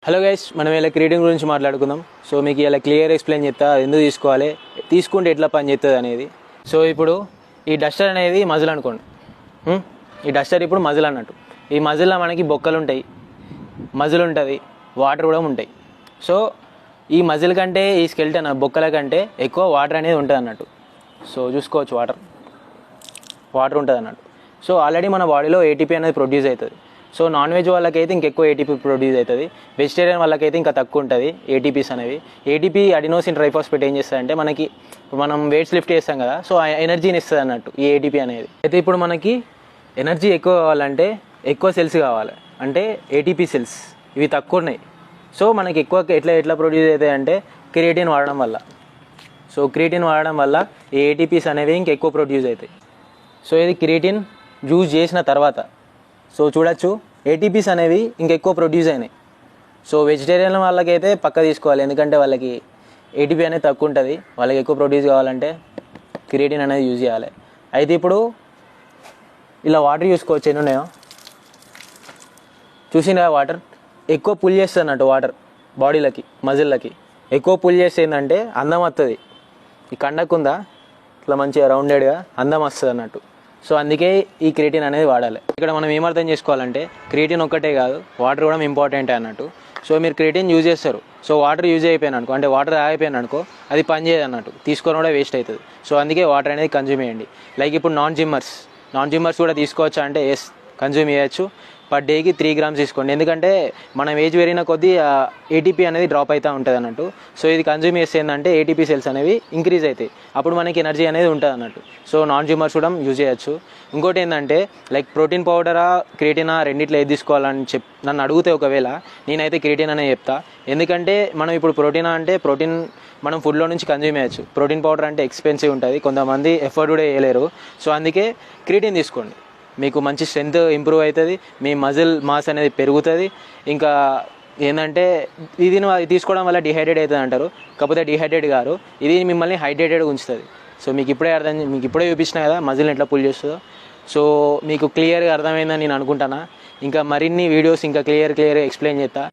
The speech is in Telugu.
హలో గైస్, మనం ఇలా క్రియేటింగ్ గురించి మాట్లాడుకుందాం. సో మీకు ఇలా క్లియర్ ఎక్స్ప్లెయిన్ చేస్తా, ఎందుకు తీసుకోవాలి, తీసుకుంటే ఎట్లా పని చేస్తుంది అనేది. సో ఇప్పుడు ఈ డస్టర్ అనేది మజిల్ అనుకోండి. ఈ డస్టర్ ఇప్పుడు మజిల్ అన్నట్టు. ఈ మజిల్లో మనకి బొక్కలు ఉంటాయి, మజిల్ ఉంటుంది, వాటర్ కూడా ఉంటాయి. సో ఈ మజిల్ కంటే ఈ స్కెల్టన్ బొక్కల కంటే ఎక్కువ వాటర్ అనేది ఉంటుంది అన్నట్టు. సో చూసుకోవచ్చు, వాటర్ ఉంటుంది అన్నట్టు. సో ఆల్రెడీ మన బాడీలో ఏటీపీ అనేది ప్రొడ్యూస్ అవుతుంది. సో నాన్ వెజ్ వాళ్ళకైతే ఇంకెక్కువ ఏటీపీ ప్రొడ్యూస్ అవుతుంది, వెజిటేరియన్ వాళ్ళకైతే ఇంకా తక్కువ ఉంటుంది ఏటీపీస్ అనేవి. ఏటీపీ అడినోసిన్ ట్రైఫాస్ఫేట్ ఏం చేస్తుందంటే మనకి మనం వెయిట్స్ లిఫ్ట్ చేస్తాం కదా, సో ఆ ఎనర్జీని ఇస్తుంది అన్నట్టు ఈ ఏటీపీ అనేది. అయితే ఇప్పుడు మనకి ఎనర్జీ ఎక్కువ కావాలంటే ఎక్కువ సెల్స్ కావాలి, అంటే ఏటీపీ సెల్స్ ఇవి తక్కువ ఉన్నాయి. సో మనకి ఎక్కువ ఎట్లా ప్రొడ్యూస్ అవుతాయి అంటే క్రియేటిన్ వాడడం వల్ల. సో క్రియేటిన్ వాడడం వల్ల ఈ ఏటీపీస్ అనేవి ఇంకెక్కువ ప్రొడ్యూస్ అవుతాయి. సో ఇది క్రియేటిన్ యూజ్ చేసిన తర్వాత సో చూడొచ్చు ఏటీపీస్ అనేవి ఇంకెక్కువ ప్రొడ్యూస్ అయినాయి. సో వెజిటేరియన్ వాళ్ళకైతే పక్క తీసుకోవాలి, ఎందుకంటే వాళ్ళకి ఏటీపీ అనేది తక్కువ ఉంటుంది. వాళ్ళకి ఎక్కువ ప్రొడ్యూస్ కావాలంటే క్రియేటిన్ అనేది యూజ్ చేయాలి. అయితే ఇప్పుడు ఇలా వాటర్ చూసుకోవచ్చు, ఎన్ని ఉన్నాయో చూసినా. వాటర్ ఎక్కువ పుల్ చేస్తుంది అన్నట్టు, వాటర్ బాడీలకి మజిల్లకి ఎక్కువ పుల్ చేస్తే ఏంటంటే అందం వస్తుంది. ఈ కండకుందా ఇట్లా మంచిగా రౌండెడ్గా అందం వస్తుంది అన్నట్టు. సో అందుకే ఈ క్రియేటిన్ అనేది వాడాలి. ఇక్కడ మనం ఏమర్థం చేసుకోవాలంటే క్రియేటిన్ ఒక్కటే కాదు, వాటర్ కూడా ఇంపార్టెంట్ అన్నట్టు. సో మీరు క్రియేటిన్ యూజ్ చేస్తారు, సో వాటర్ యూజ్ అయిపోయాను అనుకో, అంటే వాటర్ ఆగిపోయాను అనుకో, అది పని చేయదు అన్నట్టు, తీసుకొని కూడా వేస్ట్ అవుతుంది. సో అందుకే వాటర్ అనేది కన్జ్యూమ్ చేయండి. లైక్ ఇప్పుడు నాన్ జిమ్మర్స్ కూడా తీసుకోవచ్చా అంటే ఎస్, కన్జ్యూమ్ చేయొచ్చు. పర్ డేకి 3 grams తీసుకోండి, ఎందుకంటే మనం ఏజ్ పెరిగిన కొద్దీ ఏటీపీ అనేది డ్రాప్ అవుతూ ఉంటుంది అన్నట్టు. సో ఇది కన్జ్యూమ్ చేస్తే ఏంటంటే ఏటీపీ సెల్స్ అనేవి ఇంక్రీజ్ అవుతాయి, అప్పుడు మనకి ఎనర్జీ అనేది ఉంటుంది అన్నట్టు. సో నాన్ జిమ్మర్స్ కూడా యూజ్ చేయొచ్చు. ఇంకోటి ఏంటంటే లైక్ ప్రోటీన్ పౌడరా క్రియేటినా రెండిట్లో ఏది తీసుకోవాలని నన్ను అడిగితే ఒకవేళ నేనైతే క్రియేటిన్ అనే చెప్తా. ఎందుకంటే మనం ఇప్పుడు ప్రోటీన్ మనం ఫుడ్లో నుంచి కన్జ్యూమ్ చేయొచ్చు. ప్రోటీన్ పౌడర్ అంటే ఎక్స్పెన్సివ్ ఉంటుంది, కొంతమంది ఎఫర్ట్ కూడా వేయలేరు. సో అందుకే క్రియేటిన్ తీసుకోండి, మీకు మంచి స్ట్రెంత్ ఇంప్రూవ్ అవుతుంది, మీ మజిల్ మాస్ అనేది పెరుగుతుంది. ఇంకా ఏంటంటే ఇది తీసుకోవడం వల్ల డిహైడ్రేట్ అవుతుంది అంటారు, కాకపోతే డిహైడ్రేట్ గారు, ఇది మిమ్మల్ని హైడ్రేటెడ్గా ఉంచుతుంది. సో మీకు ఇప్పుడే చూపించిన కదా మజిల్ని ఎట్లా పుల్ చేస్తుందో. సో మీకు క్లియర్గా అర్థమైందని నేను అనుకుంటాను. ఇంకా మరిన్ని వీడియోస్ ఇంకా క్లియర్గా ఎక్స్ప్లెయిన్ చేస్తా.